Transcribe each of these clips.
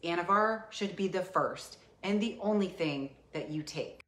Anavar should be the first and the only thing that you take.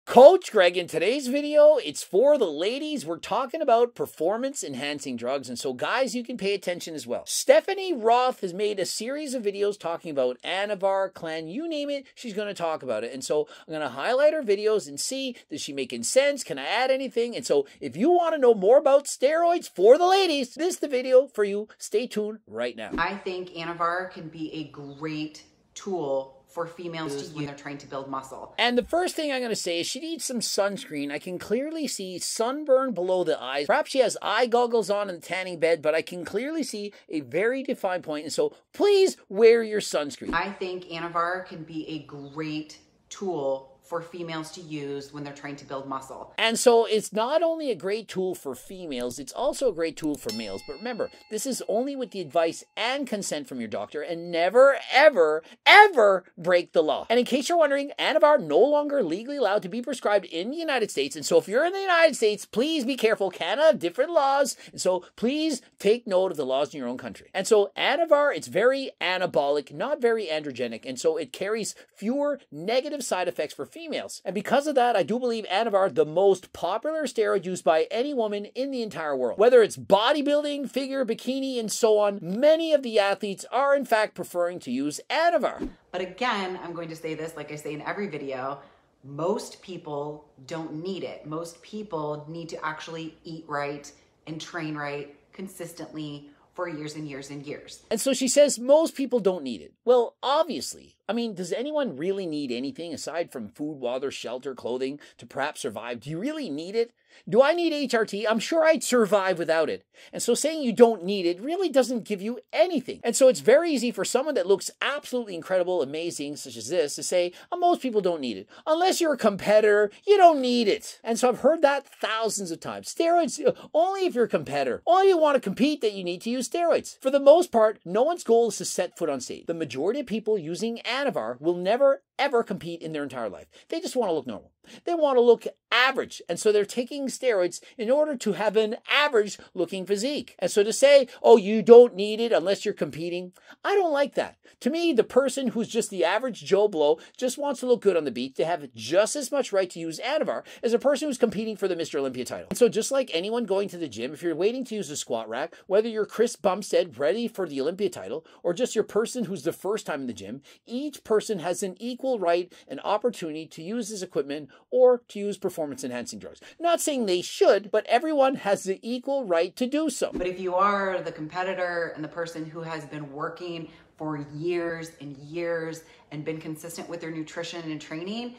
Coach Greg, in today's video, it's for the ladies. We're talking about performance-enhancing drugs, and so guys, you can pay attention as well. Stephanie Roth has made a series of videos talking about Anavar, Clan, you name it, she's going to talk about it. And so I'm going to highlight her videos and see, does she making sense? Can I add anything? And so if you want to know more about steroids for the ladies, this is the video for you. Stay tuned right now. I think Anavar can be a great tool for females to use when they're trying to build muscle. And the first thing I'm going to say is she needs some sunscreen. I can clearly see sunburn below the eyes. Perhaps she has eye goggles on in the tanning bed, but I can clearly see a very defined point. And so please wear your sunscreen. I think Anavar can be a great tool for females to use when they're trying to build muscle. And so it's not only a great tool for females, it's also a great tool for males. But remember, this is only with the advice and consent from your doctor, and never, ever, ever break the law. And in case you're wondering, Anavar no longer legally allowed to be prescribed in the United States. And so if you're in the United States, please be careful. Canada have different laws. And so please take note of the laws in your own country. And so Anavar, it's very anabolic, not very androgenic. And so it carries fewer negative side effects for females. And because of that, I do believe Anavar, the most popular steroid used by any woman in the entire world. Whether it's bodybuilding, figure, bikini, and so on, many of the athletes are in fact preferring to use Anavar. But again, I'm going to say this, like I say in every video, most people don't need it. Most people need to actually eat right and train right consistently for years and years and years. And so she says most people don't need it. Well, obviously. I mean, does anyone really need anything aside from food, water, shelter, clothing to perhaps survive? Do you really need it? Do I need HRT? I'm sure I'd survive without it. And so saying you don't need it really doesn't give you anything. And so it's very easy for someone that looks absolutely incredible, amazing, such as this, to say, oh, most people don't need it. Unless you're a competitor, you don't need it. And so I've heard that thousands of times. Steroids, only if you're a competitor. Only if you want to compete that you need to use steroids. For the most part, no one's goal is to set foot on stage. The majority of people using Anavar will never ever compete in their entire life. They just want to look normal. They want to look average. And so they're taking steroids in order to have an average looking physique. And so to say, oh, you don't need it unless you're competing, I don't like that. To me, the person who's just the average Joe Blow just wants to look good on the beach. They have just as much right to use Anavar as a person who's competing for the Mr. Olympia title. And so just like anyone going to the gym, if you're waiting to use a squat rack, whether you're Chris Bumstead ready for the Olympia title, or just your person who's the first time in the gym, each person has an equal right and opportunity to use this equipment or to use performance-enhancing drugs. Not saying they should, but everyone has the equal right to do so. But if you are the competitor and the person who has been working for years and years and been consistent with their nutrition and training,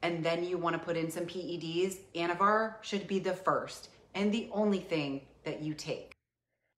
and then you want to put in some PEDs, Anavar should be the first and the only thing that you take.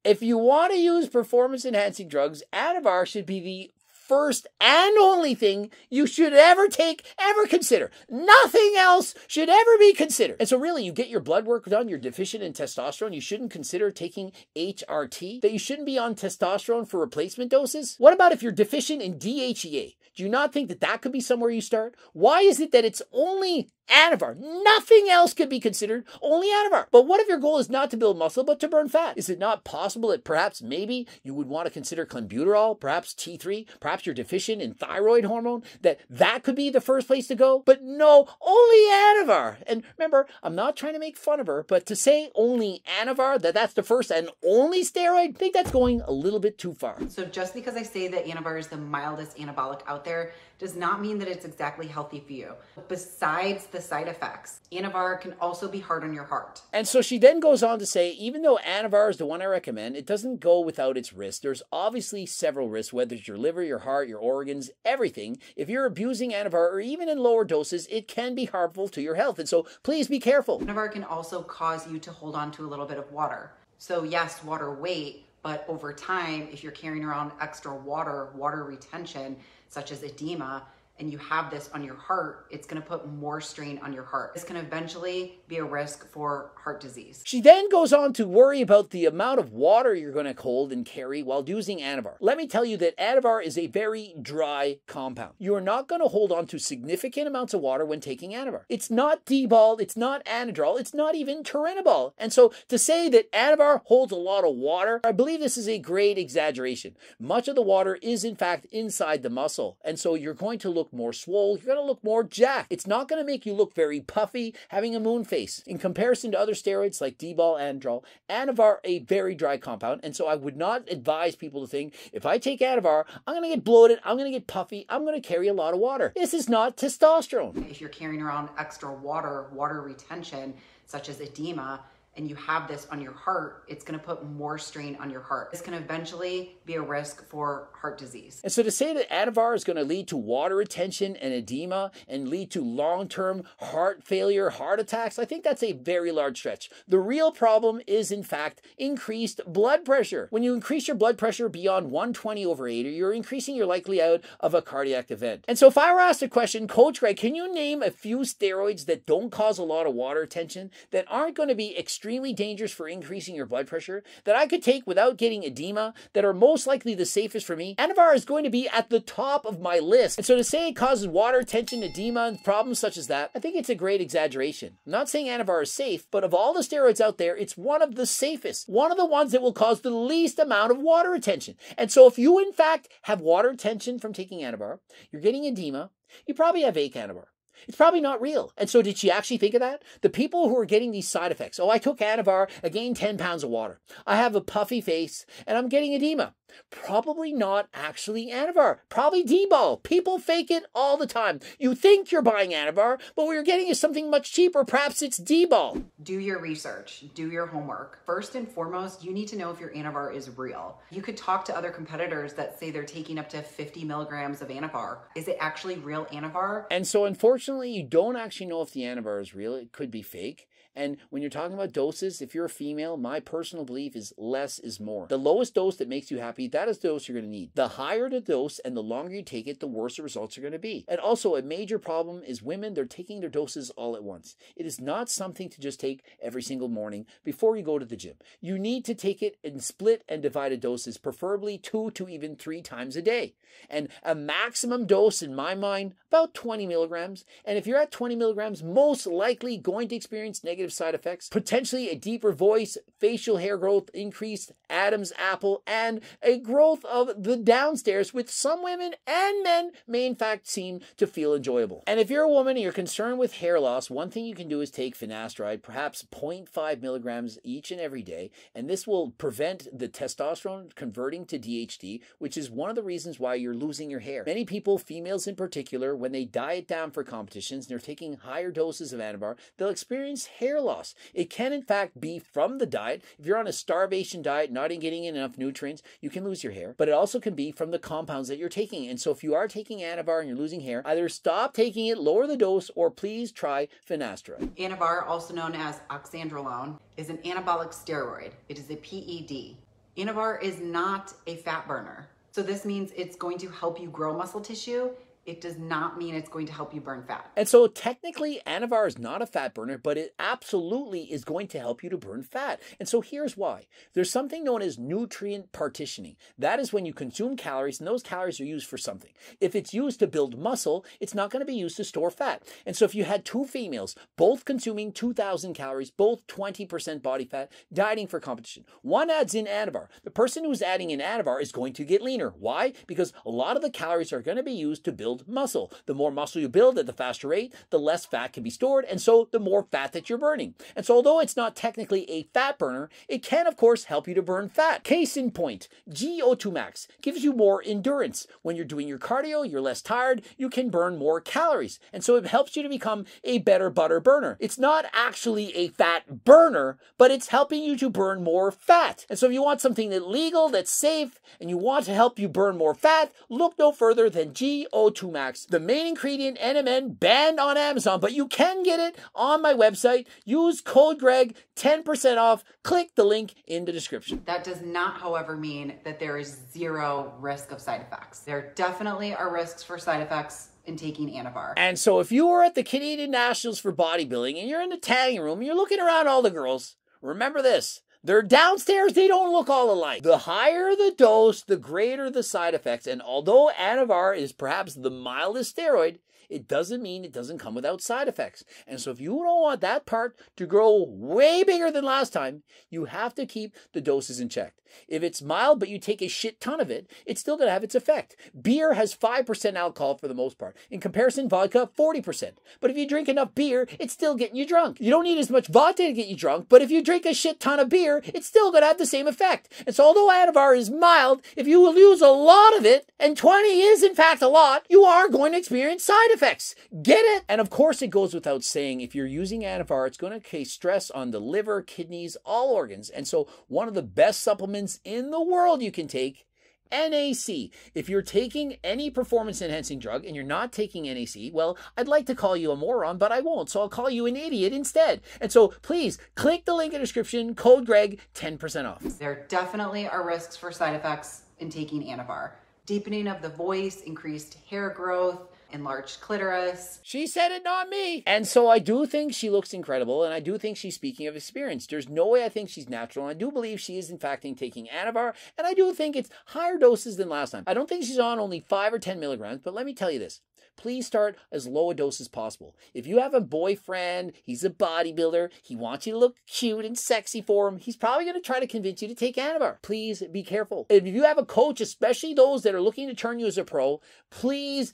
If you want to use performance-enhancing drugs, Anavar should be the first and only thing you should ever take, ever consider. Nothing else should ever be considered. And so really, you get your blood work done, you're deficient in testosterone, you shouldn't consider taking HRT, that you shouldn't be on testosterone for replacement doses. What about if you're deficient in DHEA? Do you not think that that could be somewhere you start? Why is it that it's only Anavar? Nothing else could be considered, only Anavar. But what if your goal is not to build muscle, but to burn fat? Is it not possible that perhaps maybe you would want to consider clenbuterol, perhaps T3, perhaps you're deficient in thyroid hormone, that could be the first place to go? But no, only Anavar. And remember, I'm not trying to make fun of her, but to say only Anavar, that's the first and only steroid, I think that's going a little bit too far. So just because I say that Anavar is the mildest anabolic out there does not mean that it's exactly healthy for you. Besides the side effects, Anavar can also be hard on your heart. And so she then goes on to say, even though Anavar is the one I recommend, it doesn't go without its risks. There's obviously several risks, whether it's your liver, your heart, your organs, everything. If you're abusing Anavar, or even in lower doses, it can be harmful to your health. And so please be careful. Anavar can also cause you to hold on to a little bit of water. So yes, water weight, but over time, if you're carrying around extra water retention, such as edema, and you have this on your heart, it's going to put more strain on your heart. This can eventually be a risk for heart disease. She then goes on to worry about the amount of water you're going to hold and carry while using Anavar. Let me tell you that Anavar is a very dry compound. You are not going to hold on to significant amounts of water when taking Anavar. It's not D-bol, it's not Anadrol, it's not even Turinabol. And so to say that Anavar holds a lot of water, I believe this is a great exaggeration. Much of the water is in fact inside the muscle. And so you're going to look more swole, you're going to look more jacked. It's not going to make you look very puffy, having a moon face. In comparison to other steroids like D-bol, Anadrol, Anavar a very dry compound. And so I would not advise people to think, if I take Anavar, I'm going to get bloated, I'm going to get puffy, I'm going to carry a lot of water. This is not testosterone. If you're carrying around extra water retention, such as edema, and you have this on your heart, it's going to put more strain on your heart. This can eventually be a risk for heart disease. And so to say that Anavar is going to lead to water retention and edema and lead to long-term heart failure, heart attacks, I think that's a very large stretch. The real problem is, in fact, increased blood pressure. When you increase your blood pressure beyond 120/80, you're increasing your likelihood of a cardiac event. And so if I were asked a question, Coach Greg, can you name a few steroids that don't cause a lot of water retention, that aren't going to be extremely dangerous for increasing your blood pressure, that I could take without getting edema, that are most likely the safest for me? Anavar is going to be at the top of my list. And so to say it causes water retention, edema, and problems such as that, I think it's a great exaggeration. I'm not saying Anavar is safe, but of all the steroids out there, it's one of the safest. One of the ones that will cause the least amount of water retention. And so if you in fact have water retention from taking Anavar, you're getting edema, you probably have fake Anavar. It's probably not real. And so did she actually think of that? The people who are getting these side effects, oh, I took Anavar, I gained 10 pounds of water. I have a puffy face, and I'm getting edema. Probably not actually Anavar. Probably D-bol. People fake it all the time. You think you're buying Anavar, but what you're getting is something much cheaper. Perhaps it's D-bol. Do your research. Do your homework. First and foremost, you need to know if your Anavar is real. You could talk to other competitors that say they're taking up to 50 milligrams of Anavar. Is it actually real Anavar? And so unfortunately, you don't actually know if the Anavar is real. It could be fake. And when you're talking about doses, if you're a female, my personal belief is less is more. The lowest dose that makes you happy, that is the dose you're going to need. The higher the dose and the longer you take it, the worse the results are going to be. And also a major problem is women, they're taking their doses all at once. It is not something to just take every single morning before you go to the gym. You need to take it in split and divided doses, preferably 2 to even 3 times a day. And a maximum dose in my mind, about 20 milligrams. And if you're at 20 milligrams, most likely going to experience negative side effects, potentially a deeper voice, facial hair growth, increased Adam's apple, and a growth of the downstairs, which some women and men may in fact seem to feel enjoyable. And if you're a woman and you're concerned with hair loss, one thing you can do is take finasteride, perhaps 0.5 milligrams each and every day, and this will prevent the testosterone converting to DHT, which is one of the reasons why you're losing your hair. Many people, females in particular, when they diet down for competitions and they're taking higher doses of Anavar, they'll experience hair loss. It can in fact be from the diet. If you're on a starvation diet, not getting in enough nutrients, you can lose your hair. But it also can be from the compounds that you're taking. And so if you are taking Anavar and you're losing hair, either stop taking it, lower the dose, or please try finasteride. Anavar, also known as oxandrolone, is an anabolic steroid. It is a PED. Anavar is not a fat burner. So this means it's going to help you grow muscle tissue. It does not mean it's going to help you burn fat. And so technically, Anavar is not a fat burner, but it absolutely is going to help you to burn fat. And so here's why. There's something known as nutrient partitioning. That is when you consume calories, and those calories are used for something. If it's used to build muscle, it's not going to be used to store fat. And so if you had 2 females, both consuming 2,000 calories, both 20% body fat, dieting for competition, one adds in Anavar. The person who's adding in Anavar is going to get leaner. Why? Because a lot of the calories are going to be used to build muscle. The more muscle you build at the faster rate, the less fat can be stored, and so the more fat that you're burning. And so although it's not technically a fat burner, it can of course help you to burn fat. Case in point, GO2 max gives you more endurance. When you're doing your cardio, you're less tired, you can burn more calories. And so it helps you to become a better butter burner. It's not actually a fat burner, but it's helping you to burn more fat. And so if you want something that's legal, that's safe, and you want to help you burn more fat, look no further than GO2 Max. The main ingredient, NMN, banned on Amazon, but you can get it on my website. Use code Greg, 10% off. Click the link in the description. That does not, however, mean that there is zero risk of side effects. There definitely are risks for side effects in taking Anavar. And so if you were at the Canadian Nationals for bodybuilding and you're in the tagging room and you're looking around all the girls, remember this. They're downstairs, they don't look all alike. The higher the dose, the greater the side effects. And although Anavar is perhaps the mildest steroid, it doesn't mean it doesn't come without side effects. And so if you don't want that part to grow way bigger than last time, you have to keep the doses in check. If it's mild, but you take a shit ton of it, it's still going to have its effect. Beer has 5% alcohol for the most part. In comparison, vodka, 40%. But if you drink enough beer, it's still getting you drunk. You don't need as much vodka to get you drunk, but if you drink a shit ton of beer, it's still going to have the same effect. And so although Anavar is mild, if you will use a lot of it, and 20 is in fact a lot, you are going to experience side effects. Get it? And of course it goes without saying, if you're using Anavar, it's going to cause stress on the liver, kidneys, all organs. And so one of the best supplements in the world you can take, NAC. If you're taking any performance enhancing drug and you're not taking NAC, well, I'd like to call you a moron, but I won't. So I'll call you an idiot instead. And so please click the link in the description, code Greg, 10% off. There definitely are risks for side effects in taking Anavar. Deepening of the voice, increased hair growth, enlarged clitoris. She said it, not me. And so I do think she looks incredible, and I do think she's speaking of experience. There's no way I think she's natural, and I do believe she is in fact taking Anavar, and I do think it's higher doses than last time. I don't think she's on only 5 or 10 milligrams, but let me tell you this. Please start as low a dose as possible. If you have a boyfriend, he's a bodybuilder, he wants you to look cute and sexy for him, he's probably going to try to convince you to take Anavar. Please be careful. If you have a coach, especially those that are looking to turn you as a pro, please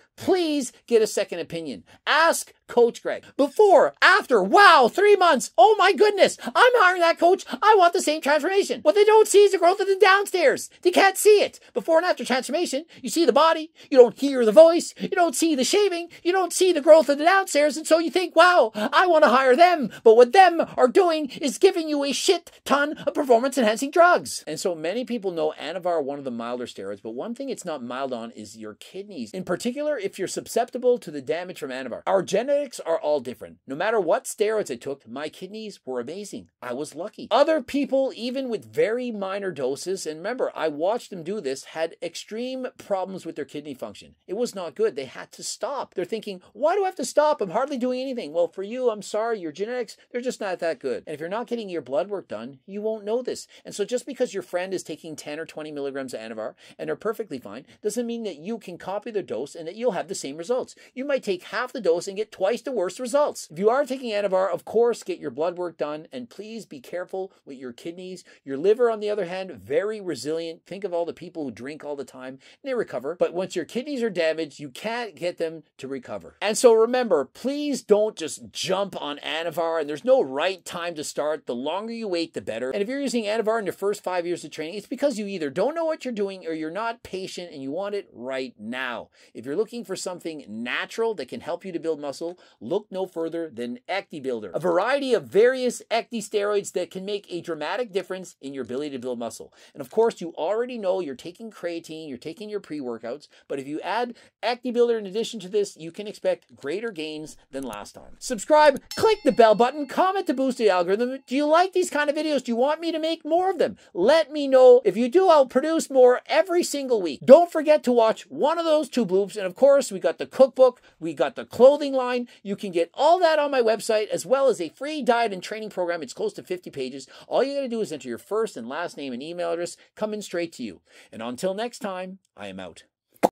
get a second opinion. Ask Coach Greg. Before, after, wow, 3 months. Oh my goodness, I'm hiring that coach. I want the same transformation. What they don't see is the growth of the downstairs. They can't see it. Before and after transformation, you see the body, you don't hear the voice, you don't see the shaving, you don't see the growth of the downstairs, and so you think, wow, I want to hire them. But what them are doing is giving you a shit ton of performance-enhancing drugs. And so many people know Anavar, one of the milder steroids, but one thing it's not mild on is your kidneys. In particular, if you're susceptible to the damage from Anavar. Our genetics are all different. No matter what steroids I took, my kidneys were amazing. I was lucky. Other people, even with very minor doses, and remember, I watched them do this, had extreme problems with their kidney function. It was not good. They had to stop. They're thinking, why do I have to stop? I'm hardly doing anything. Well, for you, I'm sorry, your genetics, they're just not that good. And if you're not getting your blood work done, you won't know this. And so just because your friend is taking 10 or 20 milligrams of Anavar and they're perfectly fine, doesn't mean that you can copy their dose and that you'll have the same results. You might take half the dose and get twice the worst results. If you are taking Anavar, of course, get your blood work done, and please be careful with your kidneys. Your liver, on the other hand, very resilient. Think of all the people who drink all the time and they recover. But once your kidneys are damaged, you can't get them to recover. And so remember, please don't just jump on Anavar, and there's no right time to start. The longer you wait, the better. And if you're using Anavar in your first 5 years of training, it's because you either don't know what you're doing or you're not patient and you want it right now. If you're looking for something natural that can help you to build muscle, look no further than Ecti Builder, a variety of various Ecti steroids that can make a dramatic difference in your ability to build muscle. And of course, you already know you're taking creatine, you're taking your pre-workouts, but if you add Ecti Builder in addition to this, you can expect greater gains than last time. Subscribe, click the bell button, comment to boost the algorithm. Do you like these kind of videos? Do you want me to make more of them? Let me know. If you do, I'll produce more every single week. Don't forget to watch one of those two bloops. And of course, we got the cookbook, we got the clothing line. You can get all that on my website, as well as a free diet and training program. It's close to 50 pages. All you got to do is enter your first and last name and email address, coming straight to you. And until next time, I am out.